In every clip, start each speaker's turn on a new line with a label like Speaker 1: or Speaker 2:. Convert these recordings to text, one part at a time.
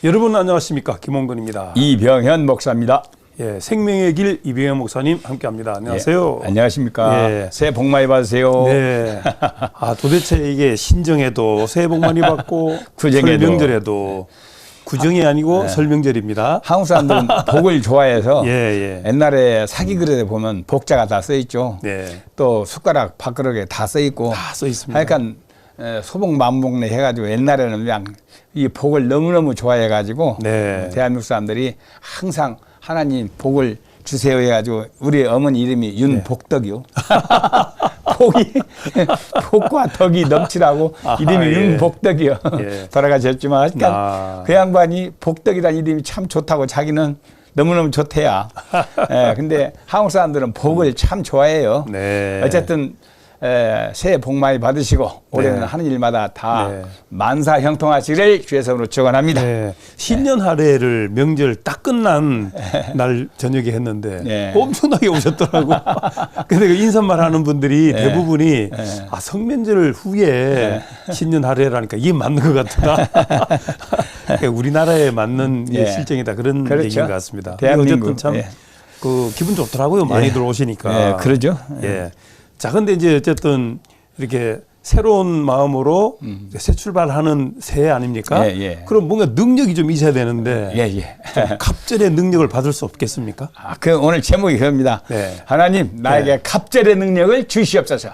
Speaker 1: 여러분 안녕하십니까, 김홍근입니다.
Speaker 2: 이병현 목사입니다.
Speaker 1: 예, 생명의 길 이병현 목사님 함께합니다. 안녕하세요.
Speaker 2: 예, 안녕하십니까.
Speaker 1: 예.
Speaker 2: 새해 복 많이 받으세요.
Speaker 1: 네. 도대체 이게 신정에도 새해 복 많이 받고
Speaker 2: 구정에도.
Speaker 1: 설명절에도 구정이 아니고 설명절입니다.
Speaker 2: 한국 사람들은 복을 좋아해서
Speaker 1: 예.
Speaker 2: 옛날에 사기 그릇에 보면 복자가 다 써 있죠.
Speaker 1: 네.
Speaker 2: 또 숟가락 밥그릇에 다 써 있고.
Speaker 1: 다 써 있습니다.
Speaker 2: 그러니까 소복 만복내 해가지고 옛날에는 그냥 이 복을 너무너무 좋아해가지고
Speaker 1: 네.
Speaker 2: 대한민국 사람들이 항상 하나님 복을 주세요 해가지고 우리 어머니 이름이 윤복덕이요. 복과 덕이 넘치라고 이름이
Speaker 1: 예.
Speaker 2: 윤복덕이요.
Speaker 1: 예.
Speaker 2: 돌아가셨지만 그러니까 그 양반이 복덕이라는 이름이 참 좋다고 자기는 너무너무 좋대야. 근데 한국 사람들은 복을 참 좋아해요.
Speaker 1: 네.
Speaker 2: 어쨌든 새해 복 많이 받으시고 올해는 하는 일마다 다 만사 형통하시기를 주의 이름으로 축원합니다.
Speaker 1: 네. 신년 할애를 명절 딱 끝난 날 저녁에 했는데 엄청나게 오셨더라고. 근데 그 인사말 하는 분들이 대부분이 성명절 후에 신년 할애라니까 이게 맞는 것 같다. 그러니까 우리나라에 맞는 실정이다, 그런
Speaker 2: 그렇죠.
Speaker 1: 얘기인 것 같습니다.
Speaker 2: 대한민국.
Speaker 1: 어쨌든 참 그 기분 좋더라고요. 많이 들어오시니까.
Speaker 2: 그러죠.
Speaker 1: 예. 자, 근데 이제 어쨌든 이렇게 새로운 마음으로 새 출발하는 새해 아닙니까? 그럼 뭔가 능력이 좀 있어야 되는데 좀 갑절의 능력을 받을 수 없겠습니까?
Speaker 2: 그 오늘 제목이 그겁니다. 하나님 나에게 갑절의 능력을 주시옵소서.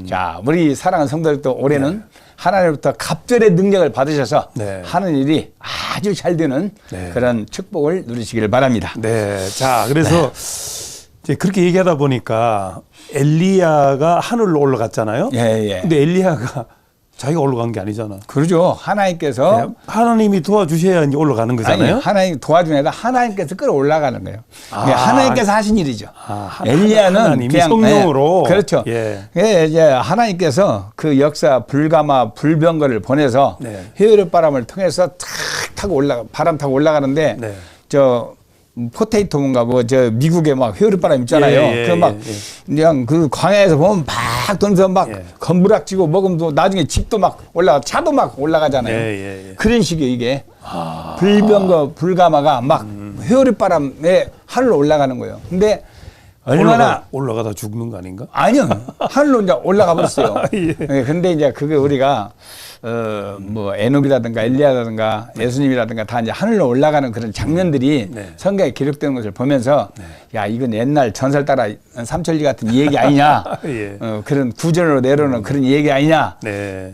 Speaker 2: 자, 우리 사랑하는 성도들도 올해는 하나님부터 갑절의 능력을 받으셔서 하는 일이 아주 잘 되는 그런 축복을 누리시기를 바랍니다.
Speaker 1: 네. 자, 그래서 이제 그렇게 얘기하다 보니까 엘리야가 하늘로 올라갔잖아요. 근데 엘리야가 자기가 올라간 게 아니잖아.
Speaker 2: 그러죠. 하나님께서
Speaker 1: 하나님이 도와주셔야 이제 올라가는 거잖아요.
Speaker 2: 아니, 하나님 도와주는 게 아니라 하나님께서 끌어올라가는 거예요. 하나님께서 하신 일이죠. 엘리야는 그냥
Speaker 1: 성령으로.
Speaker 2: 그렇죠. 이제 하나님께서 그 역사 불가마 불병거를 보내서 회오리 바람을 통해서 탁 타고 바람 타고 올라가는데 저 포테이토인가 뭐 저 미국에 막 회오리바람 있잖아요. 그 막 그냥 그 광야에서 보면 막 돈서 막 건부락지고 먹으면 나중에 집도 막 올라가, 차도 막 올라가잖아요. 그런 식이에요 이게. 불병거 불가마가 막 회오리바람에 하늘로 올라가는 거예요. 근데 얼마나
Speaker 1: 올라가다 죽는 거 아닌가?
Speaker 2: 아니요, 하늘로 이제 올라가 버렸어요. 근데 이제 그게 우리가 뭐 에녹이라든가 엘리야라든가 예수님이라든가 다 이제 하늘로 올라가는 그런 장면들이 성경에 기록되는 것을 보면서 야, 이건 옛날 전설 따라 삼천리 같은 얘기 아니냐, 그런 구전으로 내려오는 그런 얘기 아니냐,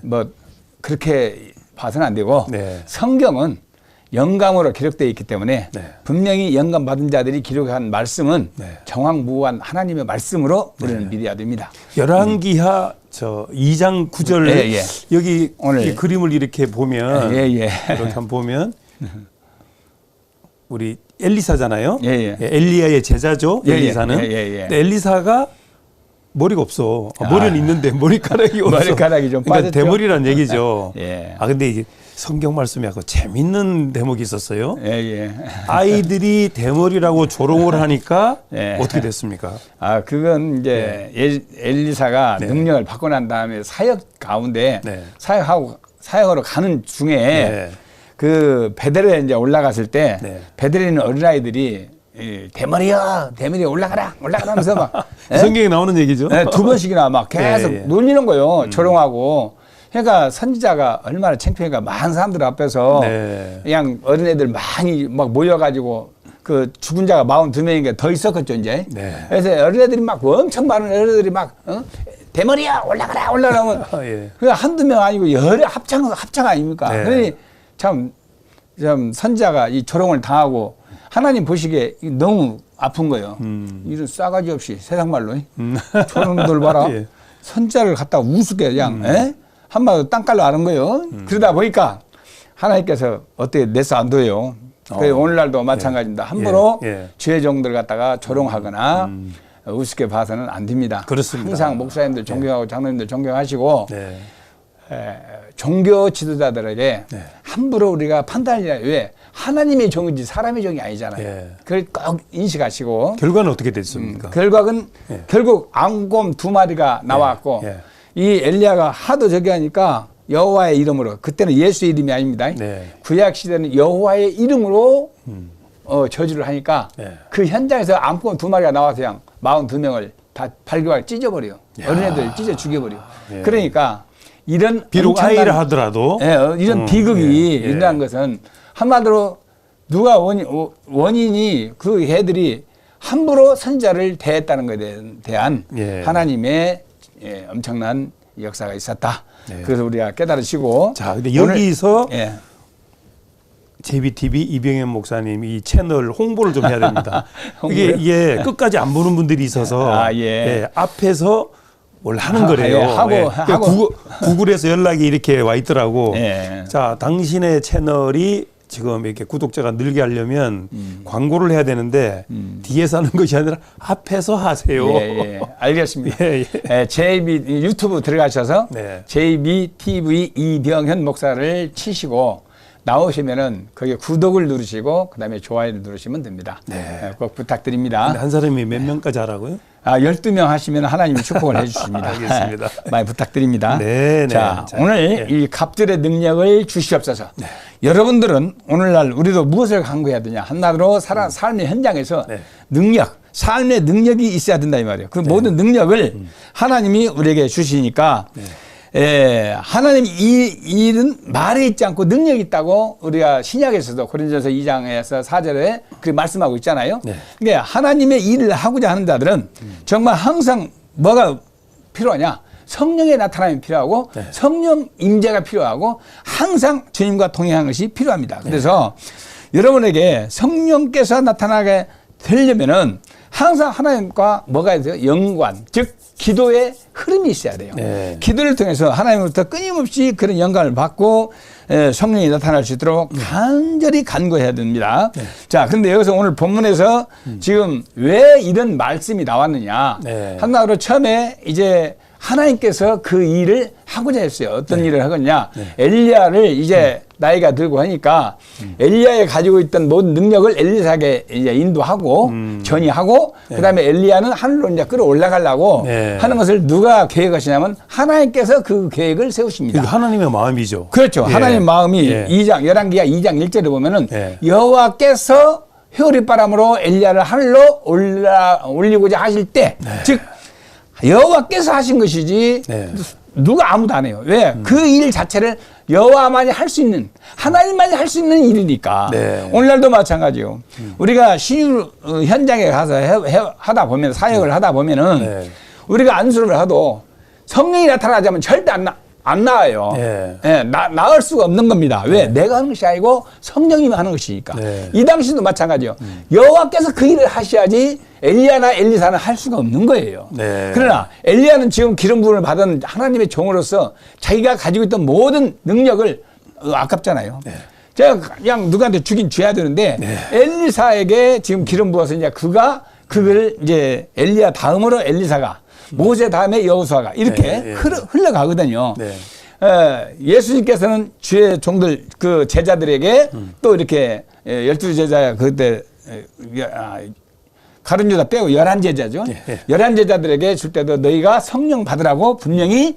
Speaker 2: 뭐 그렇게 봐서는 안 되고 성경은 영감으로 기록되어 있기 때문에 분명히 영감 받은 자들이 기록한 말씀은 정확무한 하나님의 말씀으로 우리는 믿어야 됩니다.
Speaker 1: 열왕기하 2장 9절 여기 오늘 이 그림을 이렇게 보면 이렇게 한번 보면 우리 엘리사잖아요. 엘리야의 제자죠. 엘리사는. 근데 엘리사가 머리가 없어. 머리는 있는데 머리카락이 없어.
Speaker 2: 머리카락이 좀 빠졌죠.
Speaker 1: 그러니까 대머리란 얘기죠. 근데 이게 성경 말씀이 아까 재밌는 대목이 있었어요. 아이들이 대머리라고 조롱을 하니까 어떻게 됐습니까?
Speaker 2: 그건 이제 엘리사가 능력을 받고 난 다음에 사역 가운데 사역하러 가는 중에 그 베델에 이제 올라갔을 때 베델에 있는 어린아이들이 대머리야, 대머리 올라가라 하면서 막
Speaker 1: 성경에 나오는 얘기죠.
Speaker 2: 두 번씩이나 막 계속 놀리는 거예요. 조롱하고. 그러니까 선지자가 얼마나 창피해가 많은 사람들 앞에서 그냥 어린애들 많이 막 모여가지고 그 죽은 자가 42명인가 더 있었겠죠 이제. 그래서 어린애들이 막 엄청 많은 어린애들이 막 대머리야 올라가라 하면 그냥 한두 명 아니고 여러 합창 아닙니까? 그러니 참 선지자가 이 조롱을 당하고 하나님 보시기에 너무 아픈 거예요. 이런 싸가지 없이 세상 말로 저놈들 봐라. 선지자를 갖다가 우습게 그냥 한마디로 땅깔로 아는 거예요. 그러다 보니까 하나님께서 어떻게 내서 안 둬요. 오늘날도 마찬가지입니다. 함부로 주의 종들 갖다가 조롱하거나 우습게 봐서는 안 됩니다.
Speaker 1: 그렇습니다.
Speaker 2: 항상 목사님들 존경하고 장로님들 존경하시고 종교 지도자들에게 함부로 우리가 판단하지 왜 하나님의 종이지 사람의 종이 아니잖아요. 그걸 꼭 인식하시고
Speaker 1: 결과는 어떻게 됐습니까?
Speaker 2: 결과는 결국 앙곰 2마리가 나왔고 이 엘리야가 하도 저기 하니까 여호와의 이름으로, 그때는 예수의 이름이 아닙니다.
Speaker 1: 네.
Speaker 2: 구약 시대는 여호와의 이름으로 저주를 하니까
Speaker 1: 네.
Speaker 2: 그 현장에서 암컷 2마리가 나와서 그냥 42명을 다 발교하게 찢어버려. 어린애들 찢어 죽여버려.
Speaker 1: 예.
Speaker 2: 그러니까 이런
Speaker 1: 비록 아이를 하더라도
Speaker 2: 이런 비극이 일어난 것은 한마디로 누가 원인이 그 애들이 함부로 선지자를 대했다는 것에 대한 하나님의 엄청난 역사가 있었다. 그래서 우리가 깨달으시고.
Speaker 1: 자, 근데 여기서 JBTV 이병현 목사님 이 채널 홍보를 좀 해야 됩니다. 이게 끝까지 안 보는 분들이 있어서 앞에서 뭘 하는 거래요.
Speaker 2: 하고.
Speaker 1: 구글에서 연락이 이렇게 와 있더라고. 자, 당신의 채널이 지금 이렇게 구독자가 늘게 하려면 광고를 해야 되는데 뒤에서 하는 것이 아니라 앞에서 하세요.
Speaker 2: 알겠습니다. JB 유튜브 들어가셔서 JBTV 이병현 목사를 치시고 나오시면은 거기에 구독을 누르시고 그다음에 좋아요를 누르시면 됩니다. 꼭 부탁드립니다.
Speaker 1: 근데 한 사람이 몇 명까지 하라고요?
Speaker 2: 12명 하시면 하나님이 축복을 해주십니다.
Speaker 1: 알겠습니다.
Speaker 2: 많이 부탁드립니다. 자,
Speaker 1: 자,
Speaker 2: 오늘 이 갑절의 능력을 주시옵소서. 여러분들은 오늘날 우리도 무엇을 강구해야 되냐? 한마디로 삶의 현장에서 능력, 삶의 능력이 있어야 된다 이 말이에요. 그 모든 능력을 하나님이 우리에게 주시니까 하나님 이 일은 말에 있지 않고 능력이 있다고 우리가 신약에서도 고린도전서 2장에서 4절에 그 말씀하고 있잖아요. 그러니까 하나님의 일을 하고자 하는 자들은 정말 항상 뭐가 필요하냐? 성령의 나타남이 필요하고 성령 임재가 필요하고 항상 주님과 동행하는 것이 필요합니다. 그래서 여러분에게 성령께서 나타나게 되려면은 항상 하나님과 뭐가 있어요? 연관, 즉 기도의 흐름이 있어야 돼요. 기도를 통해서 하나님으로부터 끊임없이 그런 영감을 받고 성령이 나타날 수 있도록 간절히 간구해야 됩니다. 자, 그런데 여기서 오늘 본문에서 지금 왜 이런 말씀이 나왔느냐? 한마디로 처음에 이제 하나님께서 그 일을 하고자 했어요. 어떤 일을 하겠냐? 엘리야를 이제 나이가 들고 하니까 엘리야에 가지고 있던 모든 능력을 엘리사에게 이제 인도하고 전이하고 그다음에 엘리야는 하늘로 이제 끌어올라가려고 하는 것을 누가 계획하시냐면 하나님께서 그 계획을 세우십니다.
Speaker 1: 하나님의 마음이죠.
Speaker 2: 그렇죠. 하나님의 마음이 2장 열왕기하 2장 1절에 보면은 여호와께서 회오리바람으로 엘리야를 하늘로 올리고자 하실 때 즉 여호와께서 하신 것이지 누가 아무도 안 해요. 왜? 그 일 자체를 여호와만이 할 수 있는, 하나님만이 할 수 있는 일이니까. 오늘날도 마찬가지요. 우리가 신유 현장에 가서 하다 보면, 사역을 하다 보면은 우리가 안수를 하도 성령이 나타나자면 절대 안 나와요. 나을 수가 없는 겁니다. 왜? 내가 하는 것이 아니고 성령이 하는 것이니까. 이 당시도 마찬가지요. 여호와께서 그 일을 하셔야지 엘리야나 엘리사는 할 수가 없는 거예요. 그러나 엘리야는 지금 기름 부음을 받은 하나님의 종으로서 자기가 가지고 있던 모든 능력을 아깝잖아요. 제가 그냥 누구한테 주긴 줘야 되는데 엘리사에게 지금 기름 부어서 이제 그걸 이제 엘리야 다음으로 엘리사가 모세 다음에 여호수아가 이렇게 흘러가거든요. 예수님께서는 주의 종들 그 제자들에게 또 이렇게 12제자 그때 가룟 유다 빼고 11제자죠. 11제자들에게 줄 때도 너희가 성령 받으라고 분명히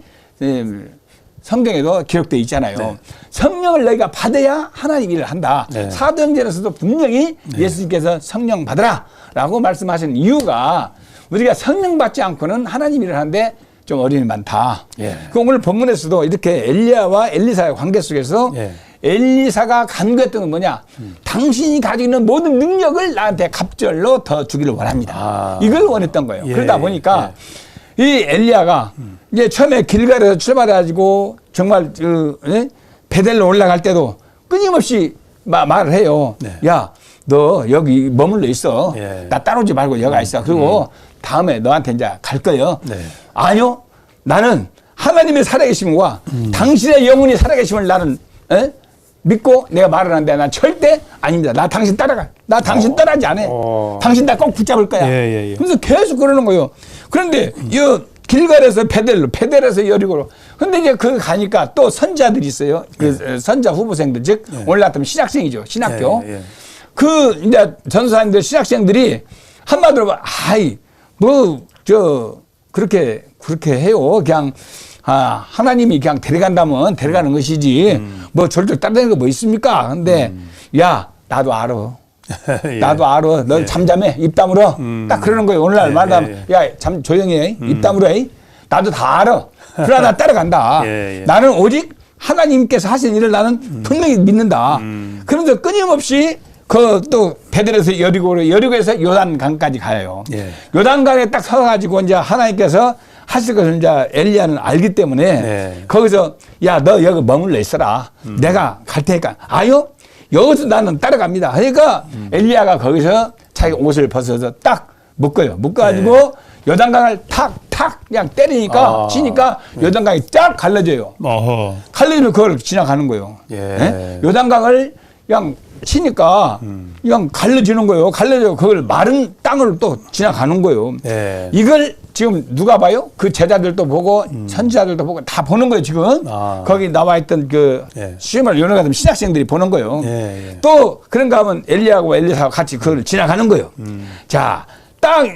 Speaker 2: 성경에도 기록되어 있잖아요. 성령을 너희가 받아야 하나님 일을 한다. 사도행전에서도 분명히 예수님께서 성령 받으라 라고 말씀하시는 이유가 우리가 성령 받지 않고는 하나님 일을 하는데 좀 어려움이 많다. 그 오늘 본문에서도 이렇게 엘리야와 엘리사의 관계 속에서 엘리사가 간구했던 건 뭐냐? 당신이 가지고 있는 모든 능력을 나한테 갑절로 더 주기를 원합니다. 이걸 원했던 거예요. 그러다 보니까 이 엘리야가 이제 처음에 길갈에서 출발해가지고 정말 베델로 올라갈 때도 끊임없이 말을 해요. 야, 너 여기 머물러 있어. 나 따라오지 말고 여기 있어. 그리고 다음에 너한테 이제 갈 거예요. 아니요. 나는 하나님의 살아계심과 당신의 영혼이 살아계심을 나는 믿고 내가 말을 하는데 난 절대 아닙니다. 나 당신 따라가. 나 당신 따라하지 않아. 당신 나 꼭 붙잡을 거야. 그래서 계속 그러는 거예요. 그런데 이 길갈에서 베델에서 여리고로. 근데 이제 그 가니까 또 선자들이 있어요. 그 선자 후보생들, 즉 오늘 같으면 신학생이죠. 신학교. 그 이제 전사님들 신학생들이 한마디로 그렇게 해요. 그냥 하나님이 그냥 데려간다면 데려가는 것이지 뭐 절대 따르는 거 뭐 있습니까? 근데 야 나도 알아.
Speaker 1: 예.
Speaker 2: 나도 알아. 너 잠잠해. 입 다물어. 딱 그러는 거예요. 오늘날 말하면 야 잠 조용히 해. 입 다물어. 나도 다 알아. 그러나 나 따라간다. 나는 오직 하나님께서 하신 일을 나는 분명히 믿는다. 그런데 끊임없이 그 또 베델에서 여리고에서 요단강까지 가요. 요단강에 딱 서가지고 이제 하나님께서 하실 것을 이제 엘리야는 알기 때문에 거기서 야 너 여기 머물러 있어라. 내가 갈 테니까 아유 여기서 나는 따라갑니다. 그러니까 엘리야가 거기서 자기 옷을 벗어서 딱 묶어요. 묶어가지고 요단강을 탁탁 그냥 때리니까 치니까 요단강이 딱 갈라져요. 갈라지면 그걸 지나가는 거예요. 요단강을 그냥 치니까 그냥 갈라지는 거예요. 갈라져 그걸 마른 땅을 또 지나가는 거예요. 이걸 지금 누가 봐요? 그 제자들도 보고 선지자들도 보고 다 보는 거예요. 지금 거기 나와 있던 그 수임을 연애 같은 신학생들이 보는 거예요. 또 그런가 하면 엘리야하고 엘리사하고 같이 그걸 지나가는 거예요. 자,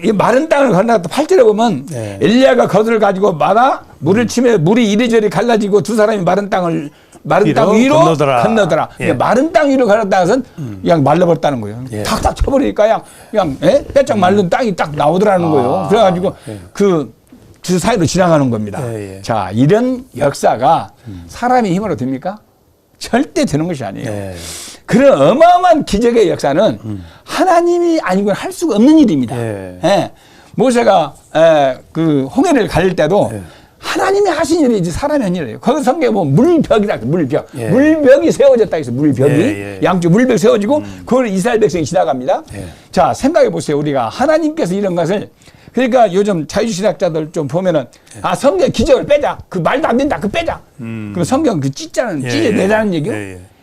Speaker 2: 이 마른 땅을 건너갔다 8절에 보면 엘리야가 겉을 가지고 말아 물을 치며 물이 이리저리 갈라지고 두 사람이 마른 땅 위로 건너더라. 마른 땅 위로 갈랐다 해서 그냥 말라버렸다는 거예요. 탁탁 쳐버리니까 그냥 빼짝 마른 땅이 딱 나오더라는 거예요. 그래가지고 그 사이로 지나가는 겁니다. 자, 이런 역사가 사람의 힘으로 됩니까? 절대 되는 것이 아니에요. 그런 어마어마한 기적의 역사는 하나님이 아니고는 할 수가 없는 일입니다. 모세가 그 홍해를 가릴 때도 하나님이 하신 일이지 사람이 한 일이에요. 거기 성경에 보면 물벽이라 물벽. 물벽이 세워졌다 해서 물벽이 양쪽 물벽 세워지고 그걸 이스라엘 백성이 지나갑니다. 자, 생각해 보세요. 우리가 하나님께서 이런 것을 그러니까 요즘 자유신학자들 좀 보면은 성경 기적을 빼자. 그 말도 안 된다. 그 빼자. 그럼 성경 그 찢어내자는 얘기요?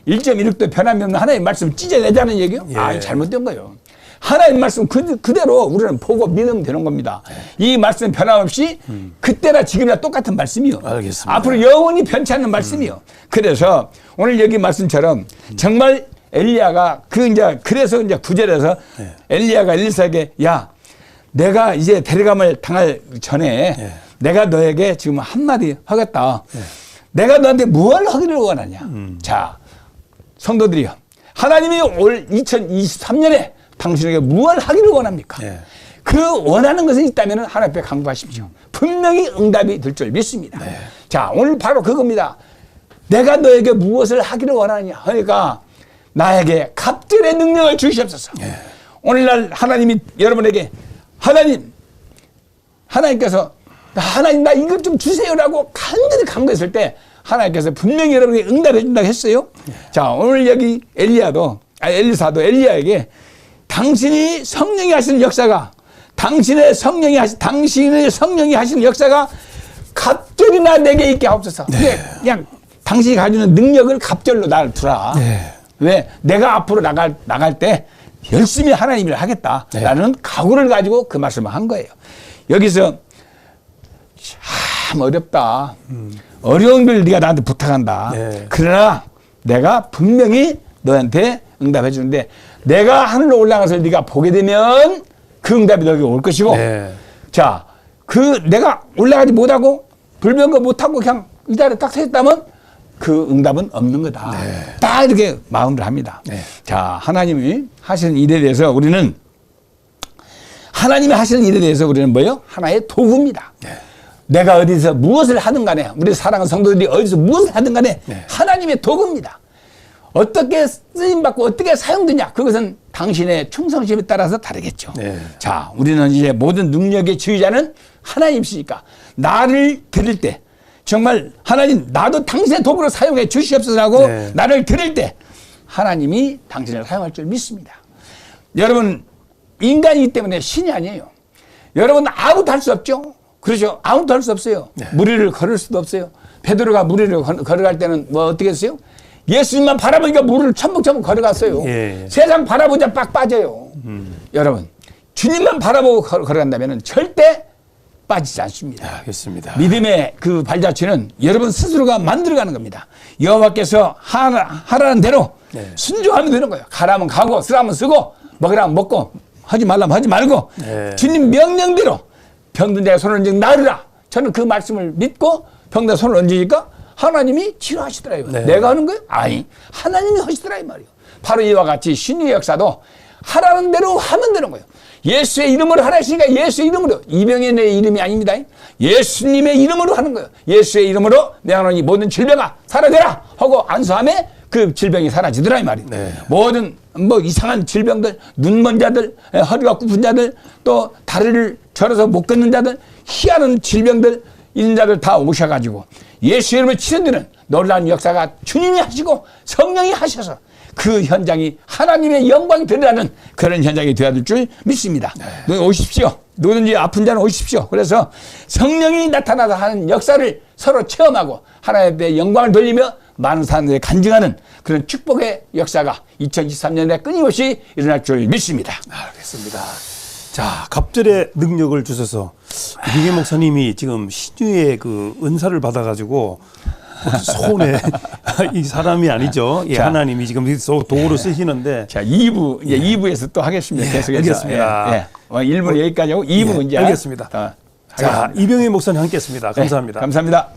Speaker 2: 1.16도 변함이 없는 하나님의 말씀 찢어내자는 얘기요? 잘못된 거예요. 하나님 말씀 그대로 우리는 보고 믿으면 되는 겁니다. 이 말씀 변함없이 그때나 지금이나 똑같은 말씀이요.
Speaker 1: 알겠습니다.
Speaker 2: 앞으로 영원히 변치 않는 말씀이요. 그래서 오늘 여기 말씀처럼 정말 엘리야가 그래서 이제 9절에서 엘리야가 엘리사에게 야 내가 이제 데려감을 당할 전에 내가 너에게 지금 한마디 하겠다. 내가 너한테 뭘 하기를 원하냐. 자, 성도들이요. 하나님이 올 2023년에 당신에게 무엇을 하기를 원합니까? 그 원하는 것이 있다면 하나님 앞에 강구하십시오. 분명히 응답이 될 줄 믿습니다. 자, 오늘 바로 그겁니다. 내가 너에게 무엇을 하기를 원하느냐. 그러니까 나에게 갑절의 능력을 주시옵소서. 오늘날 하나님이 여러분에게 하나님께서 하나님 나 이것 좀 주세요라고 간절히 간구했을 때 하나님께서 분명히 여러분에게 응답해 준다고 했어요. 자, 오늘 여기 엘리사도 엘리야에게 당신이 성령이 하시는 역사가 당신의 성령이 하시는 역사가 갑절이나 내게 있게 하옵소서. 그냥 당신이 가지는 능력을 갑절로 나를 두라. 왜? 내가 앞으로 나갈 때 열심히 하나님 일을 하겠다라는 각오를 가지고 그 말씀을 한 거예요. 여기서 참 어렵다. 어려운 걸 네가 나한테 부탁한다. 그러나 내가 분명히 너한테 응답해 주는데 내가 하늘로 올라가서 네가 보게 되면 그 응답이 너에게 올 것이고 자, 내가 올라가지 못하고 불변거 못하고 그냥 이 자리에 딱 서 있다면 그 응답은 없는 거다. 딱 이렇게 마음을 합니다. 자, 하나님이 하시는 일에 대해서 우리는 뭐예요? 하나의 도구입니다. 내가 어디서 무엇을 하든 간에 우리 사랑하는 성도들이 어디서 무엇을 하든 간에 하나님의 도구입니다. 어떻게 쓰임받고 어떻게 사용되냐 그것은 당신의 충성심에 따라서 다르겠죠. 자, 우리는 이제 모든 능력의 지휘자는 하나님이시니까 나를 드릴 때 정말 하나님 나도 당신의 도구로 사용해 주시옵소서라고 나를 드릴 때 하나님이 당신을 사용할 줄 믿습니다. 여러분 인간이기 때문에 신이 아니에요. 여러분 아무도 할 수 없죠. 그렇죠. 아무도 할 수 없어요. 무리를 걸을 수도 없어요. 베드로가 무리를 걸어갈 때는 뭐 어떻게 했어요? 예수님만 바라보니까 무리를 첨벙첨벙 걸어갔어요. 세상 바라보자 빡 빠져요. 여러분 주님만 바라보고 걸어간다면 절대 빠지지 않습니다.
Speaker 1: 알겠습니다.
Speaker 2: 믿음의 그 발자취는 여러분 스스로가 만들어가는 겁니다. 여호와께서 하라는 대로 순종하면 되는 거예요. 가라면 가고 쓰라면 쓰고 먹으라면 먹고 하지 말라면 하지 말고 주님 명령대로 병든 자의 손을 얹으니까 나으리라. 저는 그 말씀을 믿고 병든 자의 손을 얹으니까 하나님이 치료하시더라.
Speaker 1: 네.
Speaker 2: 내가 하는 거예요? 아니, 하나님이 하시더라 이 말이에요. 바로 이와 같이 신유의 역사도 하라는 대로 하면 되는 거예요. 예수의 이름으로 하라 했으니까 예수의 이름으로. 이병현의 이름이 아닙니다. 예수님의 이름으로 하는 거예요. 예수의 이름으로 내 하나님 모든 질병아 사라져라 하고 안수함에 그 질병이 사라지더라 이 말이에요.
Speaker 1: 네.
Speaker 2: 모든 뭐 이상한 질병들, 눈먼 자들, 허리가 굽은 자들, 또 다리를 절어서 못 걷는 자들, 희한한 질병들 있는 자들 다 오셔가지고 예수 이름을 치료되는 놀라운 역사가 주님이 하시고 성령이 하셔서 그 현장이 하나님의 영광이 드러나는 그런 현장이 되어야 될 줄 믿습니다. 네. 오십시오. 누구든지 아픈 자는 오십시오. 그래서 성령이 나타나서 하는 역사를 서로 체험하고 하나님의 영광을 돌리며 많은 사람들이 간증하는 그런 축복의 역사가 2023년에 끊임없이 일어날 줄 믿습니다.
Speaker 1: 알겠습니다. 자, 갑절의 능력을 주셔서 이병희 목사님이 지금 신유의 그 은사를 받아가지고 손에 이 사람이 아니죠. 예,
Speaker 2: 자,
Speaker 1: 하나님이 지금 도구로 쓰시는데.
Speaker 2: 자, 2부, 이제 2부에서 또 하겠습니다. 계속해서.
Speaker 1: 알겠습니다.
Speaker 2: 예, 예. 1부 여기까지 하고 2부 이제.
Speaker 1: 알겠습니다. 자, 이병희 목사님 함께했습니다. 감사합니다.
Speaker 2: 감사합니다.